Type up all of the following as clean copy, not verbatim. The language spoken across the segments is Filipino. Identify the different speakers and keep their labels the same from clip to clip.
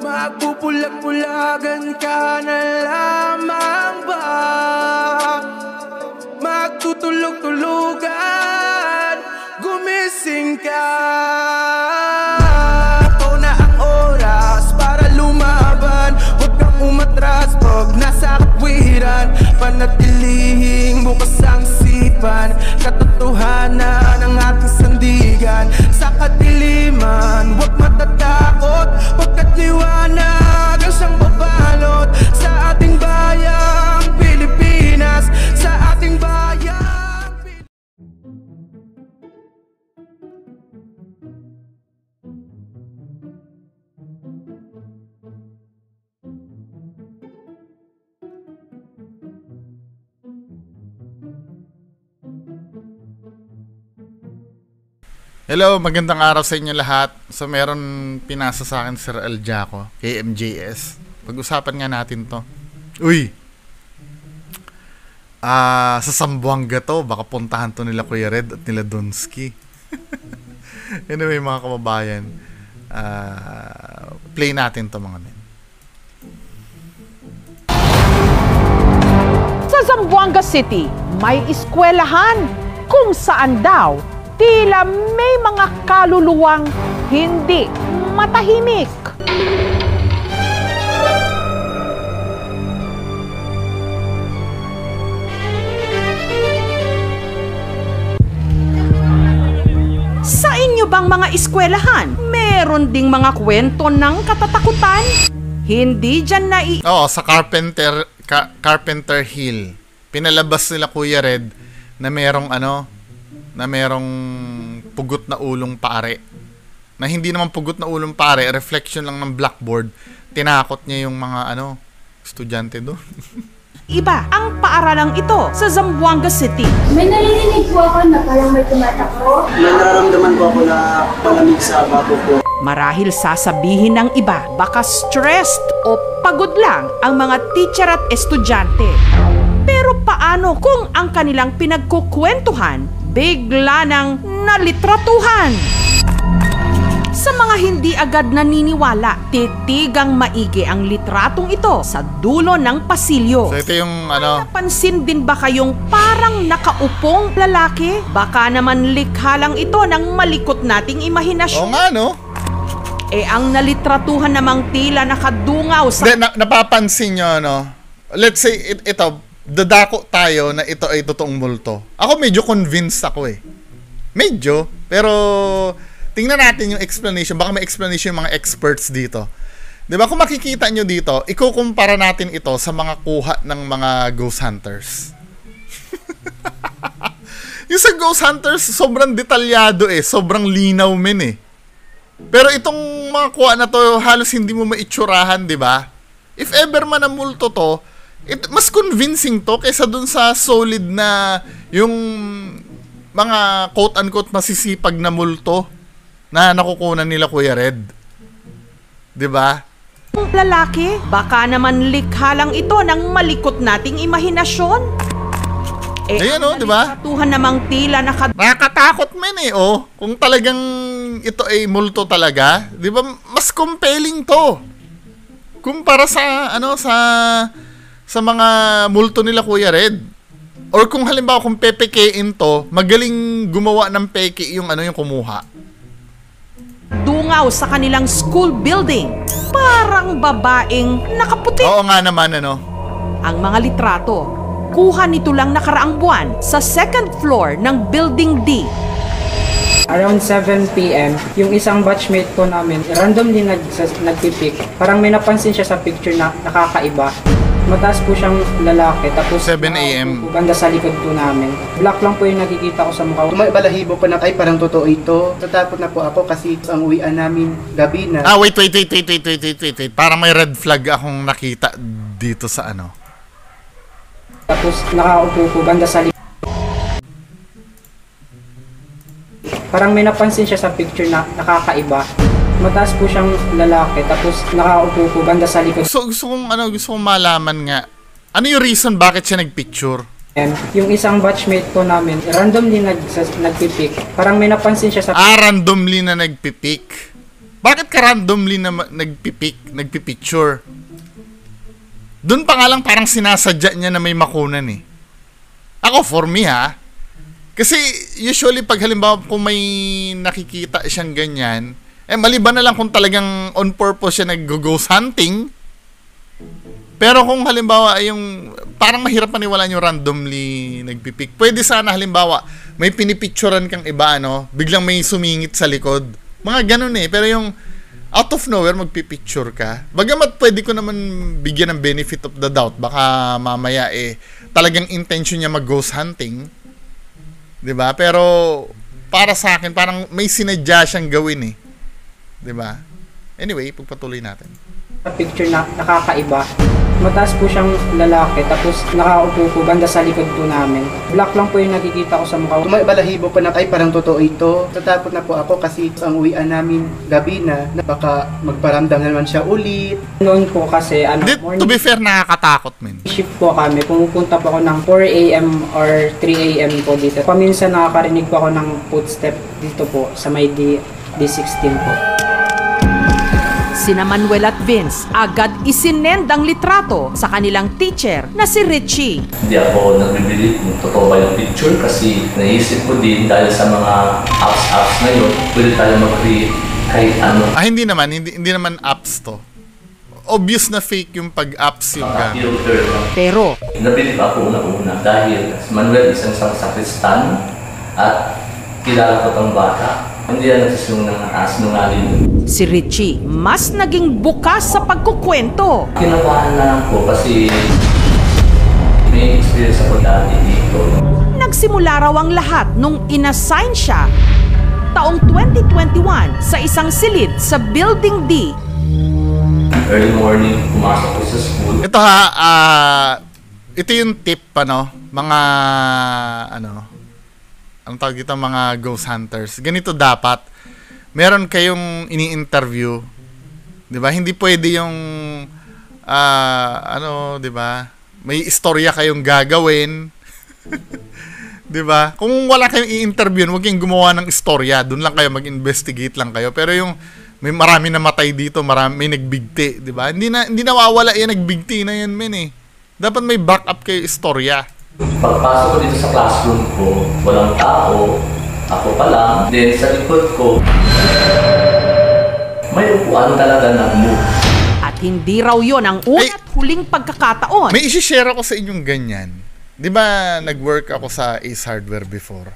Speaker 1: Magpupulag-pulagan ka na lamang ba? Magtutulog-tulugan, gumising ka. Ito na ang oras para lumaban. Huwag kang umatras pag nasa katwiran. Panatilihing bukas ang isipan. Katotohanan ang ating sandigan. Sa kadiliman, huwag matatakot. Pagkat liwanag ang siyang babalot sa ating bayang Pilipinas. Sa ating bayang
Speaker 2: Hello, magandang araw sa inyo lahat. So meron pinasa sa akin Sir El Jaco, KMJS. Pag-usapan nga natin to. Uy! Sa Zamboanga to, baka puntahan to nila Kuya Red at nila Donsky. Anyway mga kababayan, play natin to mga men.
Speaker 3: Sa Zamboanga City, may eskwelahan kung saan daw tila may mga kaluluwang hindi matahimik. Sa inyo bang mga eskwelahan, meron ding mga kwento ng katatakutan? Hindi dyan
Speaker 2: sa Carpenter Hill. Pinalabas nila Kuya Red na merong pugot na ulong pare. Na hindi naman pugot na ulong pare, reflection lang ng blackboard. Tinakot niya yung mga estudyante doon.
Speaker 3: Iba ang paaralang ito sa Zamboanga City.
Speaker 4: May narinig po ako na parang may tumatakbo.
Speaker 5: Nararamdaman po ako na palamig sa bato ko.
Speaker 3: Marahil sasabihin ng iba, baka stressed o pagod lang ang mga teacher at estudyante. Pero paano kung ang kanilang pinagkukwentuhan bigla nang nalitratuhan? Sa mga hindi agad naniniwala, titigang maigi ang litratong ito sa dulo ng pasilyo.
Speaker 2: So ito yung
Speaker 3: Napansin din ba kayong parang nakaupong lalaki? Baka naman likha lang ito ng malikot nating imahinasyon.
Speaker 2: Oo nga, no?
Speaker 3: Ang nalitratuhan namang tila nakadungaw sa...
Speaker 2: Napapansin nyo, let's say, ito, dadako tayo na ito ay totoong multo. Ako medyo convinced ako eh. Medyo. Pero tingnan natin yung explanation. Baka may explanation yung mga experts dito. Diba? Kung makikita nyo dito, ikukumpara natin ito sa mga kuha ng mga ghost hunters. Yung sa ghost hunters, sobrang detalyado eh. Sobrang linaw men eh. Pero itong mga kuha na to, halos hindi mo maitsurahan, diba? If ever man na multo to, mas convincing to kaysa dun sa solid na yung mga quote-unquote masisipag na multo na nakukunan nila Kuya Red. Diba?
Speaker 3: Lalaki, baka naman likha lang ito ng malikot nating imahinasyon.
Speaker 2: Ayan diba?
Speaker 3: Natuhan namang tila
Speaker 2: nakakatakot men eh, kung talagang ito ay multo talaga, diba? Mas compelling to. Kumpara sa sa mga multo nila Kuya Red. Or kung halimbawa kung pepekein to, magaling gumawa ng peke yung yung kumuha.
Speaker 3: Dungaw sa kanilang school building. Parang babaeng nakaputi.
Speaker 2: Oo nga naman
Speaker 3: Ang mga litrato, kuha nito lang nakaraang buwan sa second floor ng Building D.
Speaker 6: Around 7 p.m., yung isang batchmate ko namin, randomly nagpipik. Parang may napansin siya sa picture na nakakaiba. Mataas po siyang lalaki, tapos
Speaker 2: 7 a.m.
Speaker 6: Banda sa likod po namin. Black lang po yung nakikita ko sa mukha.
Speaker 5: May balahibo pa na, ay parang totoo ito. Tatakot na po ako kasi ang uwian namin gabi na.
Speaker 2: Wait. Parang may red flag akong nakita dito sa
Speaker 6: Tapos nakaupo po banda sa likod. Parang may napansin siya sa picture na nakakaiba. Mataas po siyang lalaki, tapos nakaupo po banda sa likod.
Speaker 2: So gusto kong malaman nga. Ano yung reason bakit siya nagpicture?
Speaker 6: Yung isang batchmate po namin, randomly nagpipik. Parang may napansin siya sa...
Speaker 2: randomly na nagpipik. Bakit ka randomly na nagpipicture? Doon pa nga lang parang sinasadya niya na may makunan eh. Ako, for me ha, kasi usually pag halimbawa kung may nakikita siyang ganyan, maliban na lang kung talagang on purpose siya nag-ghost hunting. Pero kung halimbawa yung parang mahirap paniwalaan yung randomly nagpipic. Pwede sana halimbawa may pinipicturean kang iba biglang may sumingit sa likod. Mga ganun eh. Pero yung out of nowhere magpipicture ka. Bagamat pwede ko naman bigyan ng benefit of the doubt. Baka mamaya talagang intention niya mag-ghost hunting. 'Di ba? Pero para sa akin parang may sinadya siyang gawin eh. 'Di ba? Anyway, pagpatuloy natin.
Speaker 6: Picture na nakakaiba. Mataas po siyang lalaki, tapos nakaupo po banda sa likod po namin. Black lang po yung nakikita ko sa mukha.
Speaker 5: Balahibo pa na, ay parang totoo ito. Natakot na po ako kasi ang uwian namin gabi na baka magparamdam na naman siya ulit.
Speaker 6: Noon po kasi,
Speaker 2: To be fair, nakakatakot men.
Speaker 6: Shift po kami. Pumupunta po ako ng 4 a.m. or 3 a.m. po dito. Paminsan nakakarinig po ako ng footstep dito po sa may D16 po.
Speaker 3: Sina Manuel at Vince agad isinend ang litrato sa kanilang teacher na si Richie.
Speaker 7: Hindi ako nagbibili kung totoo ba yung picture kasi naisip ko din dahil sa mga apps na yun, pwede tayo mag-create kahit ano.
Speaker 2: Hindi naman apps to. Obvious na fake yung pag-apps yung gamit.
Speaker 3: Pero
Speaker 7: nabili pa ako una-una dahil si Manuel isang sakristan at kilala ko tong bata. Hindi yan nagsisunong ng asinungaling.
Speaker 3: si Richie mas naging bukas sa pagkukwento.
Speaker 7: Kinabahan na lang po kasi may experience ako dati dito.
Speaker 3: Nagsimula raw ang lahat nung inassign siya taong 2021 sa isang silid sa Building D.
Speaker 7: Early morning, pumasok ko sa school.
Speaker 2: Ito ito yung tip, mga, ang tawag dito, mga ghost hunters. Ganito dapat, meron kayong ini-interview, di ba? Hindi pwede yung, di ba? May istorya kayong gagawin. Di ba? Kung wala kayong i-interview, huwag kayong gumawa ng istorya. Doon lang kayo, mag-investigate lang kayo. Pero yung, may marami namatay dito, may nagbigti, di ba? Hindi nawawala yan, nagbigti na yan, men eh. Dapat may backup kayo istorya.
Speaker 7: Pagpasok ko dito sa classroom ko, walang tao, ako pa lang. Then sa likod ko, may upuan talaga ng move.
Speaker 3: At hindi raw yon ang una't huling pagkakataon.
Speaker 2: May isi-share ako sa inyong ganyan. Di ba nag-work ako sa Ace Hardware before?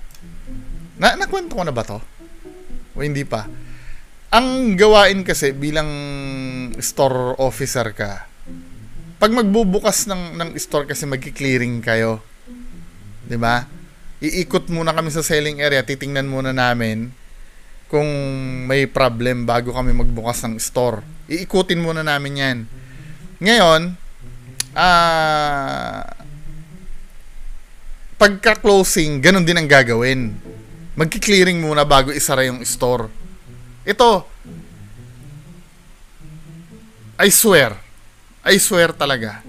Speaker 2: Nakwento ko na ba to? O hindi pa? Ang gawain kasi bilang store officer ka, pag magbubukas ng store kasi magki-clearing kayo. 'Di ba? Iikot muna kami sa selling area, titingnan muna namin kung may problem bago kami magbukas ng store. Iikutin muna namin 'yan. Ngayon, pagka-closing, ganun din ang gagawin. Magki-clearing muna bago isara yung store. Ito, I swear talaga.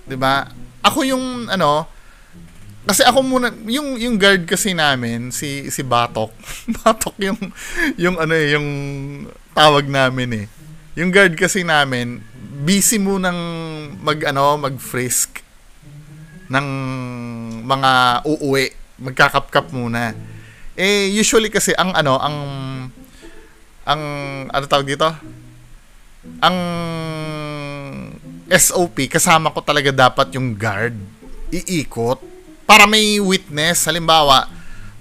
Speaker 2: 'Di ba? Ako yung kasi ako muna yung guard kasi namin si Batok. Batok yung tawag namin eh. Yung guard kasi namin busy munang mag-frisk ng mga uuwi, magkakapkap muna. Usually kasi ang tawag dito? Ang SOP, kasama ko talaga dapat yung guard. Iikot. Para may witness. Halimbawa,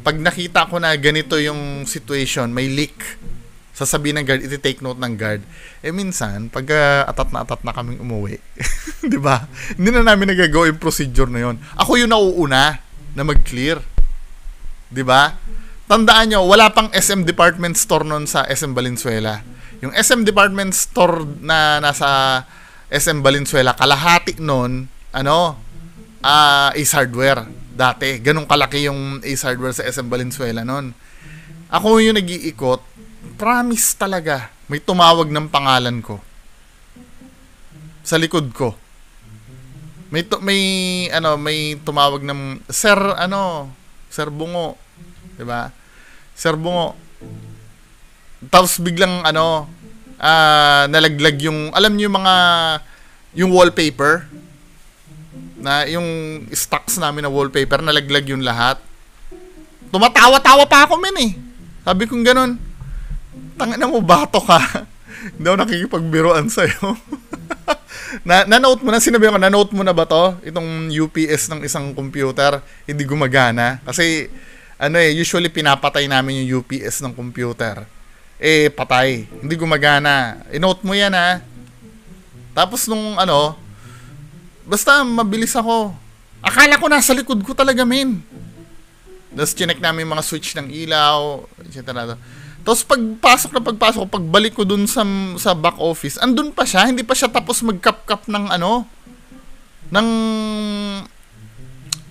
Speaker 2: pag nakita ko na ganito yung situation, may leak, sasabihin ng guard, iti-take note ng guard. Minsan, pag atat na kaming umuwi, di ba? Hindi na namin nagagawa yung procedure na yun. Ako yung nauuna na mag-clear. Di ba? Tandaan nyo, wala pang SM department store nun sa SM Valenzuela. Yung SM department store na nasa SM Valenzuela, kalahati nun, Ace Hardware. Dati, ganun kalaki yung Ace Hardware sa SM Valenzuela nun. Ako yung nag-iikot, promise talaga, may tumawag ng pangalan ko. Sa likod ko. May tumawag ng, Sir Bungo. Diba? Sir Bungo, Tapos biglang nalaglag yung, alam niyo yung wallpaper, na yung stocks namin na wallpaper, nalaglag yung lahat. Tumatawa-tawa pa ako, men eh. Sabi kong ganun, tangina mo, bato ka. Hindi ako nakikipagbiruan sa'yo. Na-note mo na, sinabi ko, na-note mo na ba to? Itong UPS ng isang computer, hindi gumagana. Kasi, usually pinapatay namin yung UPS ng computer. Patay. Hindi gumagana. I-note mo yan, ha? Tapos nung, basta mabilis ako. Akala ko nasa likod ko talaga, men. Tapos chinek namin yung mga switch ng ilaw, etc. Tapos pagpasok, pagbalik ko dun sa back office, andun pa siya, hindi pa siya tapos magkap-kap ng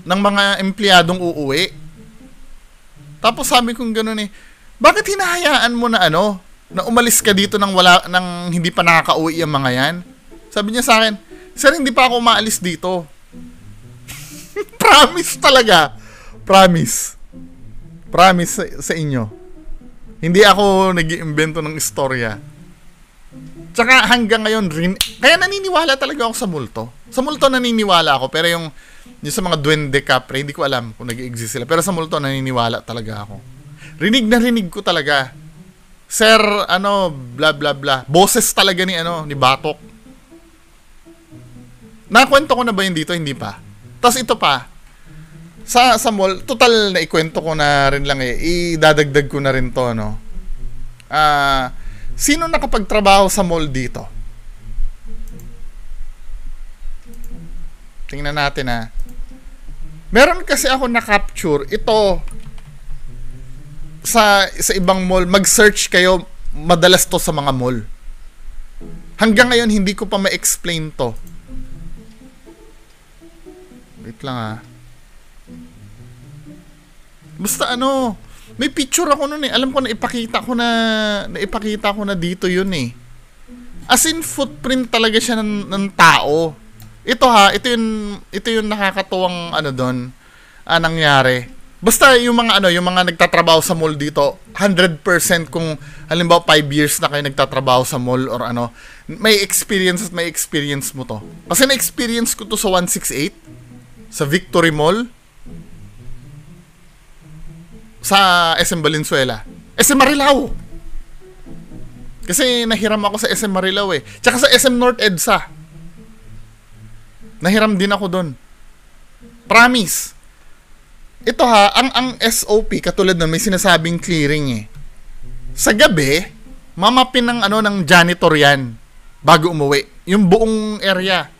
Speaker 2: ng mga empleyadong uuwi. Tapos sabi kong gano'n bakit hinahayaan mo na na umalis ka dito nang hindi pa nakakauwi yung mga yan? Sabi niya sa akin, sir, hindi pa ako umaalis dito. Promise talaga. Promise sa inyo. Hindi ako nag-iimbento ng istorya. Tsaka hanggang ngayon rin, kaya naniniwala talaga ako sa multo. Sa multo naniniwala ako, pero yung sa mga duwende kapre, hindi ko alam kung nag-i-exist sila. Pero sa multo naniniwala talaga ako. Rinig ko talaga. Sir, blah blah blah. Boses talaga ni Batok. Nakwento ko na ba yun dito? Hindi pa. Tapos ito pa. Sa mall, total na ikwento ko na rin lang idadagdag ko na rin to, sino nakapagtrabaho sa mall dito? Tingnan natin, meron kasi ako na-capture. Ito, sa ibang mall, mag-search kayo, madalas to sa mga mall. Hanggang ngayon, hindi ko pa ma-explain to. Wait lang, Basta may picture ako nun Alam ko na ipakita ko na dito yun As in footprint talaga siya ng tao. Ito yung nakakatuwang doon nangyari. Basta yung mga nagtatrabaho sa mall dito, 100% kung halimbawa 5 years na kayo nagtatrabaho sa mall or may experience mo to. Kasi na-experience ko to sa 168, sa Victory Mall, sa SM Valenzuela, SM Marilao. Kasi nahiram ako sa SM Marilao Tsaka sa SM North EDSA. Nahiram din ako doon. Promise. Ito ang SOP katulad nun, may sinasabing clearing Sa gabi, mamapin ng janitor yan bago umuwi. Yung buong area.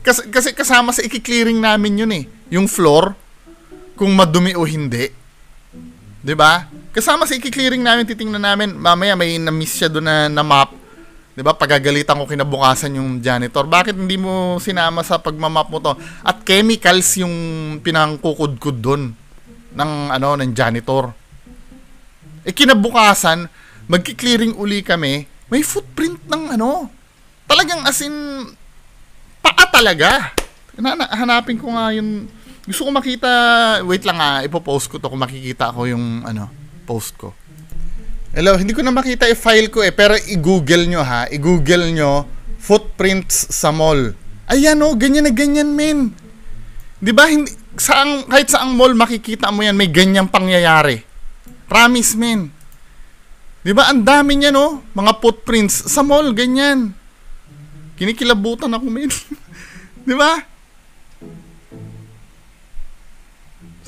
Speaker 2: Kasi kasama sa iki-clearing namin yun yung floor, kung madumi o hindi. 'Di ba? Kasama sa i-clearing namin, titingnan namin, mamaya may na-miss siya doon na map. 'Di ba? Pagagalitan ko kinabukasan yung janitor. Bakit hindi mo sinama sa pagmamap mo to? At chemicals yung pinangkukudkud doon ng janitor. Kinabukasan, magki-clearing uli kami, may footprint ng talagang as in paa talaga. Hanapin ko nga yung gusto ko makita, wait lang ipopost ko to kung makikita ko yung post ko. Hello, hindi ko na makita i-file ko pero i-google nyo i-google nyo footprints sa mall. Ayan ganyan na ganyan, men. 'Di ba? Kahit saang mall makikita mo yan, may ganyang pangyayari. Promise, men. 'Di ba? Ang dami niya mga footprints sa mall, ganyan. Kinikilabutan ako, men. 'Di ba?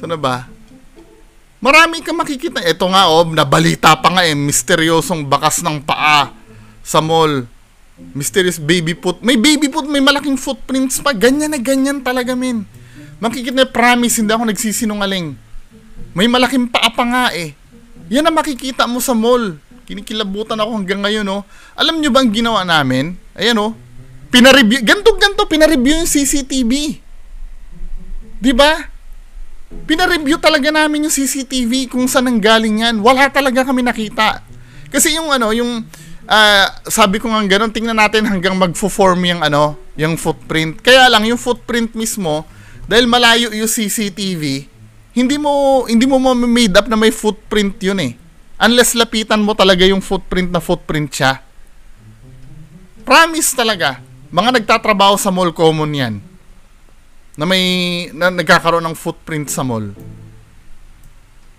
Speaker 2: Sana ba? Marami kang makikita. Ito nga, nabalita pa nga misteryosong bakas ng paa sa mall. Mysterious baby foot. May baby foot, may malaking footprints pa. Ganyan na ganyan talaga, men. Makikita, promise, hindi ako nagsisinungaling. May malaking paa pa nga Yan ang makikita mo sa mall. Kinikilabutan ako hanggang ngayon, Alam nyo ba ang ginawa namin? Ayan, pinareview. Ganto, pinareview yung CCTV. Diba? Pinareview talaga namin yung CCTV kung saan nanggaling yan. Wala talaga kami nakita. Kasi yung sabi ko nga gano'n, tingnan natin hanggang magfo-form yung footprint. Kaya lang yung footprint mismo, dahil malayo yung CCTV, hindi mo made up na may footprint yun Unless lapitan mo talaga yung footprint na footprint siya. Promise talaga. Mga nagtatrabaho sa mall, common yan. Na nagkakaroon ng footprint sa mall.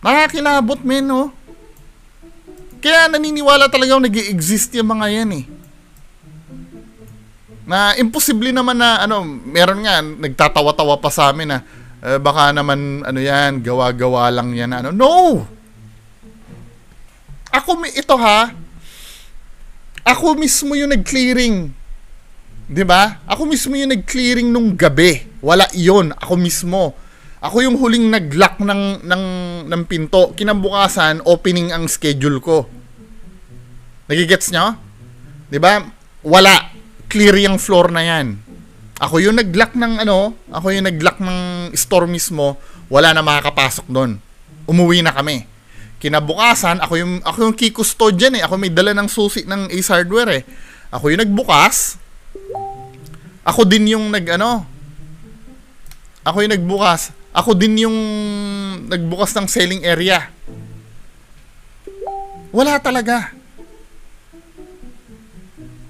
Speaker 2: Nakakilabot, men, no? Kaya naniniwala talaga ako nag-i-exist yung mga yan, eh. Na imposible naman na, meron nga, nagtatawa-tawa pa sa amin na, baka naman, yan, gawa-gawa lang yan, No! Ako mismo yung nag-clearing. 'Di ba? Ako mismo yung nag-clearing nung gabi. Wala 'yon, ako mismo. Ako yung huling nag-lock ng pinto. Kinabukasan, opening ang schedule ko. Nagigets nyo? 'Di ba? Wala. Clear yung floor na 'yan. Ako yung nag-lock ako yung nag-lock ng store mismo. Wala na makakapasok doon. Umuwi na kami. Kinabukasan, ako yung key custodian eh. Ako may dala ng susi ng Ace Hardware eh. Ako yung nagbukas. Ako din yung Ako yung nagbukas. Ako din yung nagbukas ng selling area. Wala talaga.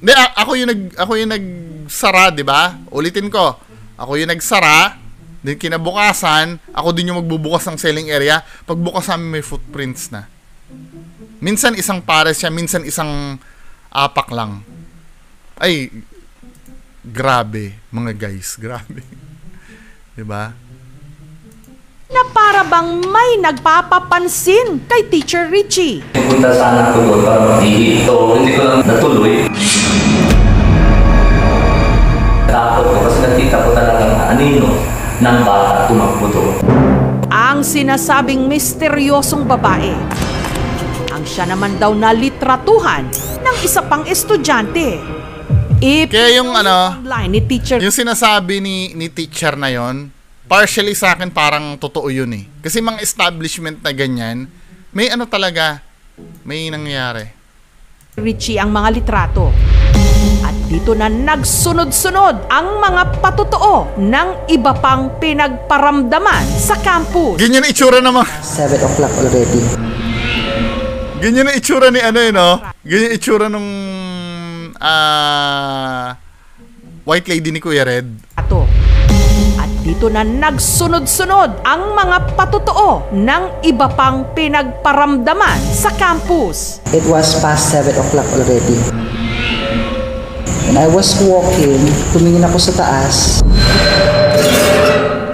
Speaker 2: Hindi, ako yung nagsara, di ba? Ulitin ko. Ako yung nagsara. Then kinabukasan, ako din yung magbubukas ng selling area. Pagbukas namin may footprints na. Minsan isang pares siya, minsan isang apak lang. Ay, grabe, mga guys, grabe. Diba?
Speaker 3: Na para bang may nagpapapansin kay Teacher Richie.
Speaker 7: Punta sana ko doon para mag-ihi. So, hindi ko lang natuloy. Takot ko kasi nakita ko talagang anino ng bata tumakbo doon.
Speaker 3: Ang sinasabing misteryosong babae. Ang siya naman daw na litratuhan ng isa pang estudyante.
Speaker 2: Kaya yung
Speaker 3: line ni teacher,
Speaker 2: yung sinasabi ni teacher na yon, partially sa akin parang totoo yun eh. Kasi mga establishment na ganyan, may talaga, may nangyayari.
Speaker 3: Richie ang mga litrato. At dito na nagsunod-sunod ang mga patotoo ng iba pang pinagparamdaman sa campus.
Speaker 2: Ganyan ang itsura ng mga
Speaker 8: 7 o'clock already.
Speaker 2: Ganyan ang itsura ni Ganyan ang itsura nung white lady ni Kuya Red.
Speaker 3: At dito na nagsunod-sunod ang mga patotoo ng iba pang pinagparamdaman sa campus.
Speaker 8: It was past 7 o'clock already. When I was walking, tumingin ako sa taas.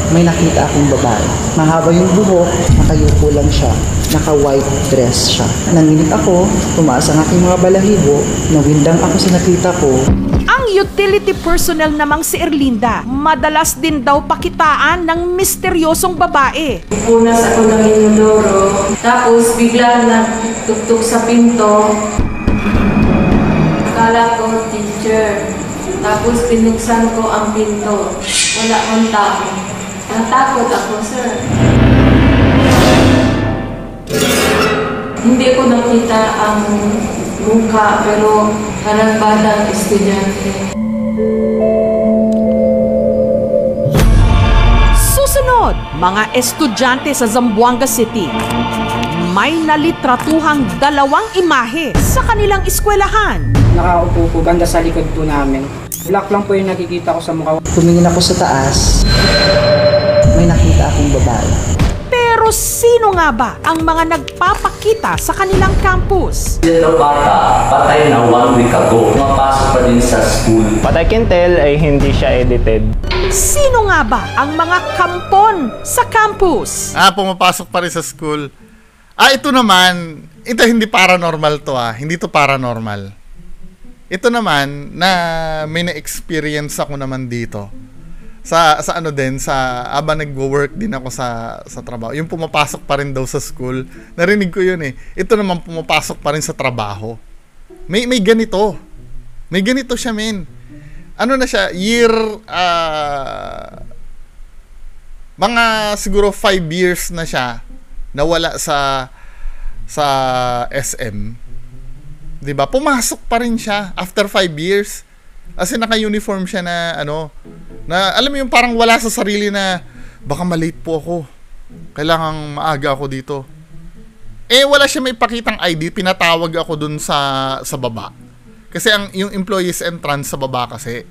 Speaker 8: May nakita akong babae. Mahaba yung buhok, nakayupo lang siya. Naka-white dress siya. Nanginig ako, tumaas ang aking mga balahibo, nawindang ako sa nakita ko.
Speaker 3: Ang utility personnel namang si Erlinda, madalas din daw pakitaan ng misteryosong babae.
Speaker 9: Punas ako ng inodoro, tapos bigla nagtuktok sa pinto. Akala ko teacher, tapos binuksan ko ang pinto. Wala akong tao. Natakot ako, sir. Hindi ko nakita ang mukha, pero parang batang estudyante.
Speaker 3: Susunod, mga estudyante sa Zamboanga City. May nalitratuhang 2 imahe sa kanilang eskwelahan.
Speaker 6: Nakaupo po banda sa likod po namin. Black lang po yung nakikita ko sa mukha.
Speaker 8: Tumingin ako sa taas. May nakita akong babae.
Speaker 3: Pero sino nga ba ang mga nagpapakita sa kanilang campus?
Speaker 7: Yung bata, patay na 1 week ago. Mapasok pa din sa school.
Speaker 10: What I can tell ay hindi siya edited.
Speaker 3: Sino nga ba ang mga kampon sa campus?
Speaker 2: Pumapasok pa rin sa school. Ito naman, ito hindi paranormal to hindi to paranormal. Ito naman, na may na-experience ako naman dito. Sa habang nagwo-work din ako sa trabaho. Yung pumapasok pa rin daw sa school, narinig ko yun eh. Ito naman pumapasok pa rin sa trabaho. May ganito. May ganito siya, men. Ano na siya, mga siguro 5 years na siya nawala sa SM. 'Di ba? Pumasok pa rin siya after 5 years. Kasi naka-uniform siya na na alam mo yung parang wala sa sarili na baka malate po ako. Kailangang maaga ako dito. Wala siya may pakitang ID, pinatawag ako dun sa baba. Kasi yung employees entrance sa baba kasi.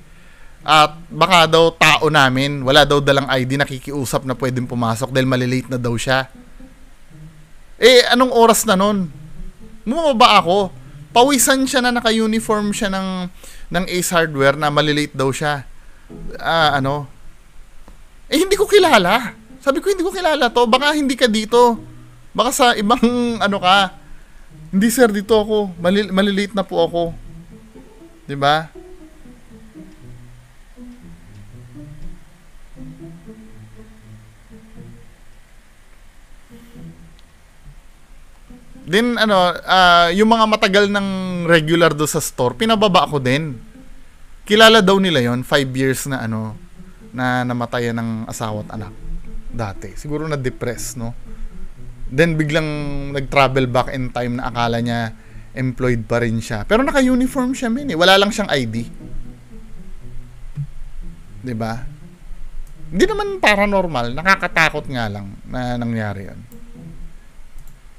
Speaker 2: At baka daw tao namin, wala daw dalang ID, nakikiusap na pwedeng pumasok dahil malilate na daw siya. Anong oras na nun? Bumaba ako. Pawisan siya na naka-uniform siya ng Ace Hardware na malilate daw siya. Hindi ko kilala. Sabi ko, hindi ko kilala to. Baka hindi ka dito. Baka sa ibang ka. Hindi sir, dito ako. Malilate na po ako. 'Di ba? Then yung mga matagal ng regular do sa store, pinababa ko din. Kilala daw nila yon 5 years na na namatayan ng asawa at anak dati. Siguro na-depress, no? Then biglang nag-travel back in time na akala niya employed pa rin siya. Pero naka-uniform siya, men. Wala lang siyang ID. 'Di ba? Hindi naman paranormal, nakakatakot nga lang na nangyari 'yon.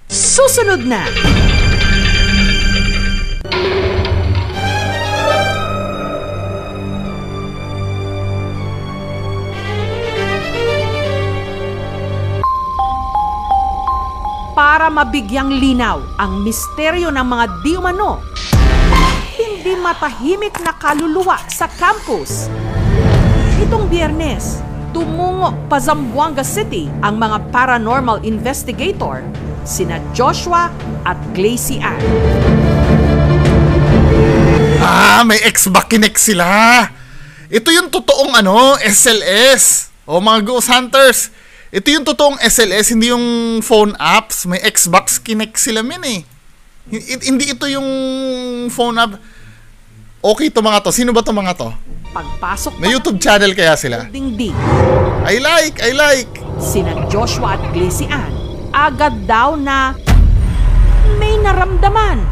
Speaker 3: Susunod na. Para mabigyang linaw ang misteryo ng mga di umano, hindi matahimik na kaluluwa sa campus. Itong Biyernes, tumungo pa Zamboanga City ang mga paranormal investigator, sina Joshua at Glacy Ann.
Speaker 2: May ex-bakinek sila. Ito yung totoong SLS. Mga Ghost Hunters. Ito yung totoong SLS, hindi yung phone apps. May Xbox Kinect sila, men eh. Hindi ito yung phone app. Okay to mga to. Sino ba to mga to?
Speaker 3: Pagpasok
Speaker 2: may YouTube channel kaya sila?
Speaker 3: Dingding.
Speaker 2: I like.
Speaker 3: Sina Joshua at Glacy Ann, agad daw na may naramdaman.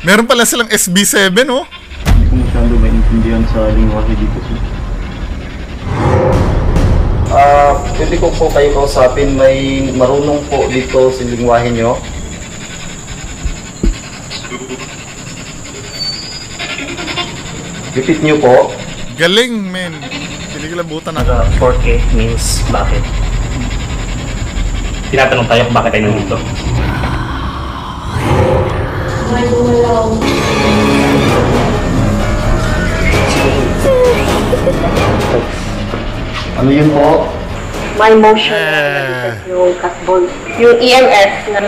Speaker 2: Meron pala silang SB7, oh.
Speaker 11: Hindi ko masyado maintindihan sa lingwahe dito, sir.
Speaker 12: Pwede ko po kayo kausapin, may marunong po dito sa lingwahe nyo. Repeat nyo po.
Speaker 2: Galing, men. Kinikilabutan ako.
Speaker 10: 4K means bakit? Tinatanong tayo kung bakit tayo nandito.
Speaker 9: May gumalaw.
Speaker 12: Ano yun po?
Speaker 13: May motion na yung catball. Yung EMF na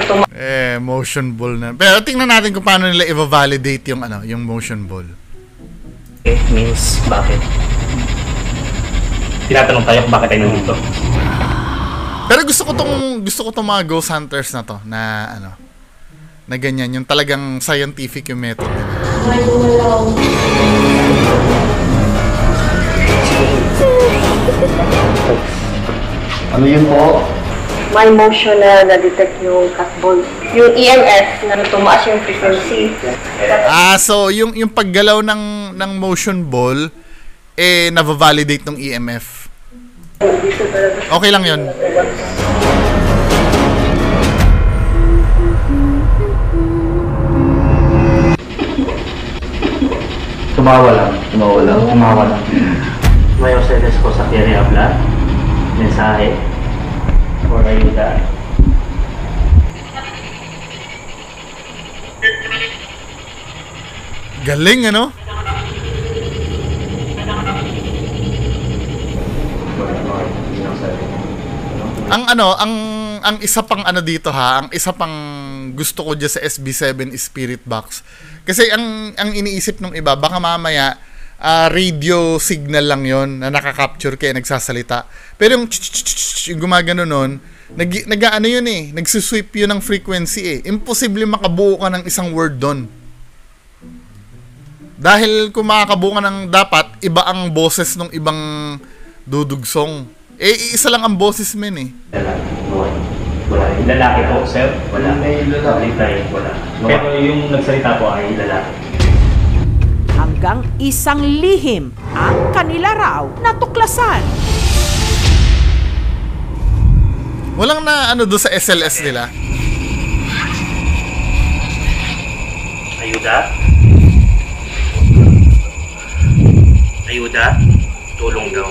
Speaker 2: motion ball na. Pero tingnan natin kung paano nila i-validate yung yung motion ball.
Speaker 10: Means bakit? Tinatanong tayo kung bakit tayo nandito.
Speaker 2: Pero gusto ko tong mga Ghost Hunters na to na na ganyan, yung talagang scientific yung method nila.
Speaker 9: May gumalaw.
Speaker 12: Ano yun po?
Speaker 13: May motion na na-detect yung catball. Yung EMF na tumaas yung frequency.
Speaker 2: So yung paggalaw ng motion ball na-validate ng EMF. Okay lang yun.
Speaker 12: Tumawa lang.
Speaker 10: May ustedes ko sa quiere hablar, mensaje, or ayuda.
Speaker 2: Galing, ano? Ang isa pang dito ha, ang isa pang gusto ko dyan sa SB7 Spirit Box. Kasi ang iniisip ng iba, baka mamaya radio signal lang yon na nakaka-capture kaya nagsasalita. Pero yung gumagano nun, yun eh, nagsusweep yun ng frequency eh. Imposible makabuo ka ng isang word doon. Dahil kung makakabuo ka ng dapat, iba ang boses ng ibang dudugsong. Isa lang ang boses, men eh.
Speaker 10: Wala. Lalaki po, sir? Wala. May lalaki. Wala. Pero yung nagsalita po ay lalaki.
Speaker 3: Hanggang isang lihim ang kanila raw natuklasan.
Speaker 2: Walang na ano doon sa SLS nila.
Speaker 10: Ayuda? Ayuda? Tulong daw.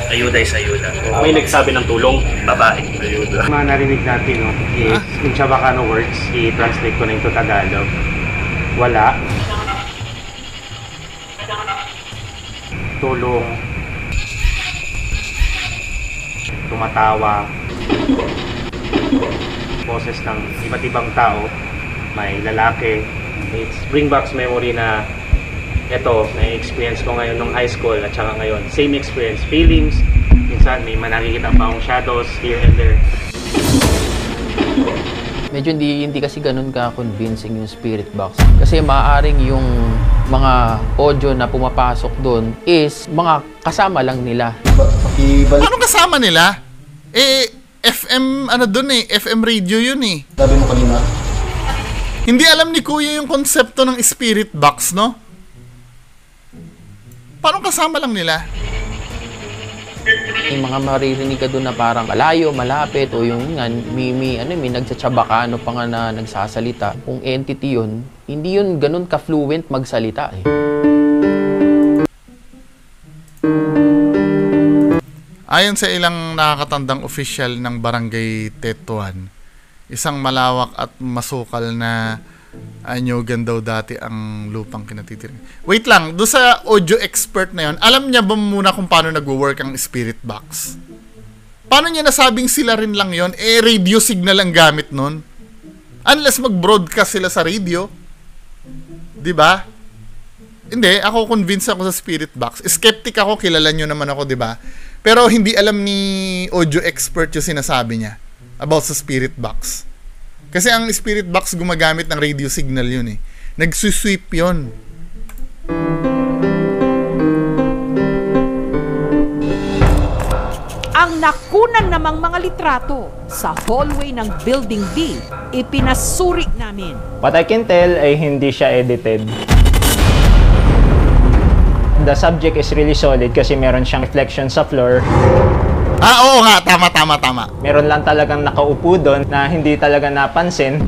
Speaker 10: Ayuda is ayuda. May nagsabi ng tulong, babae. Ayuda. Mga narinig natin, no, is yung Chavacano words, i-translate ko na into Tagalog. Wala. Tulong. Tumatawa. Boses ng iba't ibang tao. May lalaki. It bring back memory na ito, na-experience ko ngayon nung high school at saka ngayon. Same experience, feelings. Minsan may nakikita pa akong shadows here and there.
Speaker 14: Medyo hindi kasi ganun ka-convincing yung spirit box. Kasi maaaring yung mga audio na pumapasok doon is mga kasama lang nila.
Speaker 2: Paano kasama nila? FM, ano doon FM radio yun
Speaker 12: Sabi mo kanina?
Speaker 2: Hindi alam ni Kuya yung konsepto ng spirit box, no? Paano kasama lang nila?
Speaker 14: Yung mga maririnig ka doon na parang malayo, malapit, o yung nga, may nagtsatsabaka, pa nga na nagsasalita. Kung entity yun, hindi yun ganun ka-fluent magsalita
Speaker 2: Ayon sa ilang nakakatandang official ng Barangay Tetuan, isang malawak at masukal na anyugan daw dati ang lupang kinatitiring. Wait lang, doon sa audio expert na yon, alam niya ba muna kung paano nagwo-work ang spirit box? Paano niya nasabing sila rin lang yon? Radio signal ang gamit nun. Unless mag-broadcast sila sa radio. Diba? Hindi, ako convinced ako sa spirit box. Skeptic ako, kilala nyo naman ako, diba? Pero hindi alam ni audio expert yung sinasabi niya about sa spirit box. Kasi ang spirit box gumagamit ng radio signal yun Nagsusweep yun.
Speaker 3: Ang nakunan namang mga litrato sa hallway ng Building B, ipinasuri namin.
Speaker 10: What I can tell ay hindi siya edited. The subject is really solid kasi meron siyang reflection sa floor.
Speaker 2: Oo nga, tama.
Speaker 10: Meron lang talagang nakaupo doon na hindi talaga napansin.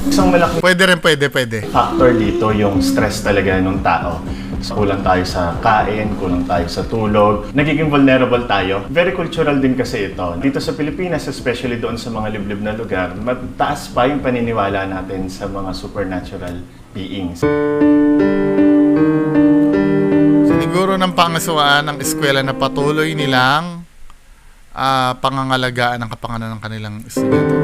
Speaker 11: Isang malaking
Speaker 2: Pwede.
Speaker 11: factor dito yung stress talaga ng tao. So, kulang tayo sa kain, kulang tayo sa tulog. Nagiging vulnerable tayo. Very cultural din kasi ito. Dito sa Pilipinas, especially doon sa mga liblib na lugar, mataas pa yung paniniwala natin sa mga supernatural beings.
Speaker 2: Siguro ng pangasuaan ng eskwela na patuloy nilang pangangalagaan ang kapangalan ng kanilang estudyante.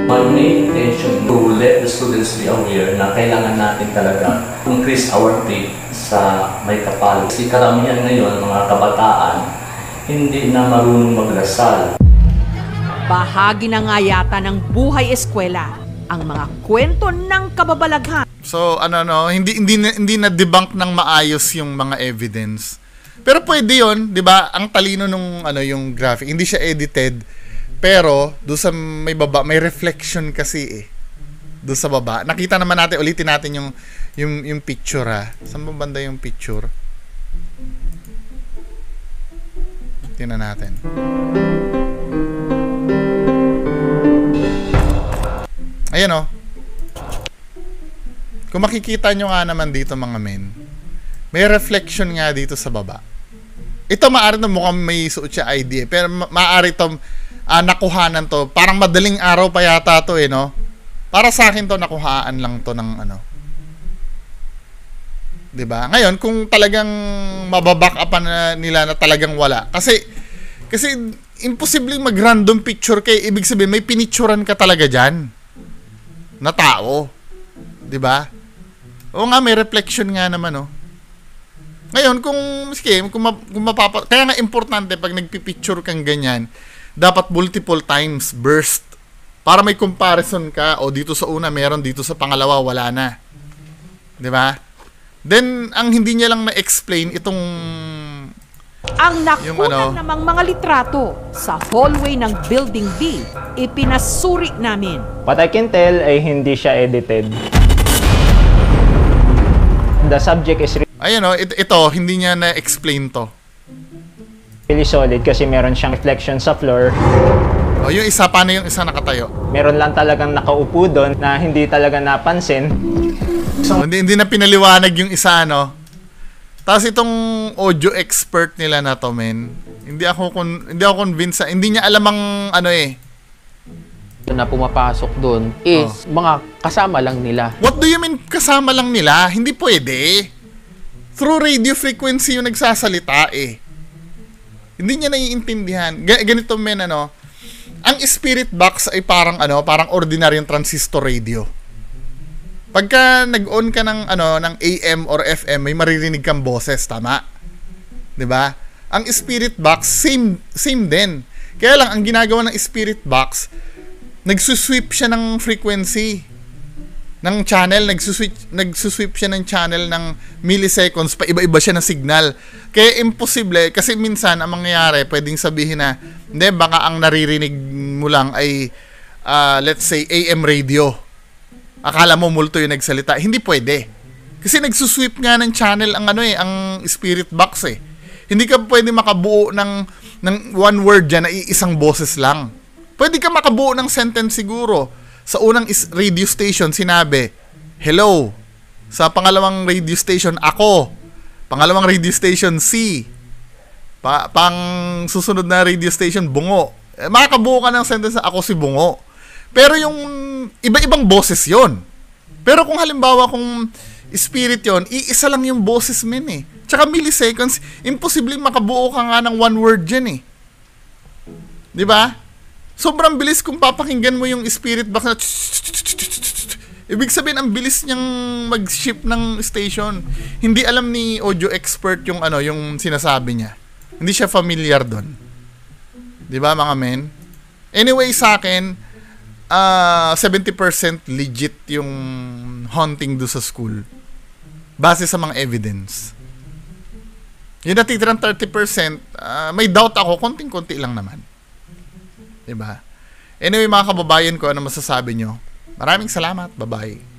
Speaker 7: My main intention to let the students be aware na kailangan natin talaga increase our faith sa may kapal. Kasi karamihan ngayon, mga kabataan, hindi na marunong magdasal.
Speaker 3: Bahagi na nga yata ng buhay eskwela ang mga kwento ng kababalaghan.
Speaker 2: So hindi na debunk ng maayos yung mga evidence. Pero pwede 'yon, 'di ba? Ang talino nung yung graphic, hindi siya edited. Pero do sa may baba, may reflection kasi do sa baba. Nakita naman natin, ulitin natin yung picture Saan ba banda yung picture? Tingnan natin. Ayan Kung makikita nyo nga naman dito mga men, may reflection nga dito sa baba. Ito maaari na mukhang may suot siya ID pero maaari ito nakuhanan to. Parang madaling araw pa yata to no? Para sa akin to, nakuhaan lang to ng diba? Ngayon, kung talagang mababack up nila na talagang wala. Kasi imposible mag-random picture kay ibig sabihin may pinicturan ka talaga dyan na tao. Diba? Oo nga, may reflection nga naman Ngayon, kung kaya nga importante pag nagpipicture kang ganyan, dapat multiple times burst para may comparison ka. O dito sa una meron, dito sa pangalawa wala na. 'Di ba? Then ang hindi niya lang na-explain itong
Speaker 3: ang nakunan namang mga litrato sa hallway ng Building B, ipinasuri namin.
Speaker 10: What I can tell ay hindi siya edited. The subject is...
Speaker 2: Ayan ito, hindi niya na-explain to.
Speaker 15: Really solid kasi meron siyang reflection sa floor.
Speaker 2: O yung isa, paano yung isa nakatayo?
Speaker 15: Meron lang talagang nakaupo doon na hindi talaga napansin.
Speaker 2: So, hindi na pinaliwanag yung isa, no? Tapos itong audio expert nila na to, men, hindi ako convinced. Hindi niya alam ang ano eh.
Speaker 14: Na pumapasok doon is mga kasama lang nila.
Speaker 2: What do you mean kasama lang nila? Hindi pwede. Through radio frequency yung nagsasalita eh. Hindi niya naiintindihan. Ganito, men, ano, ang spirit box ay parang ordinaryong transistor radio. Pagka nag-on ka ng ng AM or FM, may maririnig kang boses, tama? 'Di ba? Ang spirit box same din. Kaya lang ang ginagawa ng spirit box, nagsusweep siya ng frequency ng channel, nagsusweep siya ng channel ng milliseconds, pa iba-iba siya ng signal. Kaya imposible, kasi minsan ang mangyayari, pwedeng sabihin na, hindi, baka ang naririnig mo lang ay, let's say, AM radio. Akala mo multo yung nagsalita. Hindi pwede. Kasi nagsusweep nga ng channel ang spirit box eh. Hindi ka pwede makabuo ng one word dyan na isang boses lang. Pwede ka makabuo ng sentence siguro. Sa unang radio station, sinabi, hello. Sa pangalawang radio station, ako. Pangalawang radio station, si. Pang susunod na radio station, bungo. Makakabuo ka ng sentence na ako si bungo. Pero yung iba-ibang boses yon. Pero kung halimbawa kung spirit yon, iisa lang yung boses, men eh. Tsaka milliseconds, imposible makabuo ka nga ng one word dyan eh. Di ba? Sobrang bilis kung papakinggan mo yung spirit box na ibig sabihin ang bilis niyang mag-shift ng station. Hindi alam ni audio expert yung yung sinasabi niya. Hindi siya familiar doon. 'Di ba mga men? Anyway, sa akin 70% legit yung haunting do sa school. Base sa mga evidence. Yung natitirang 30%, may doubt ako, konting-konti lang naman. Diba? Anyway, mga kababayan ko, ano masasabi nyo? Maraming salamat. Bye-bye.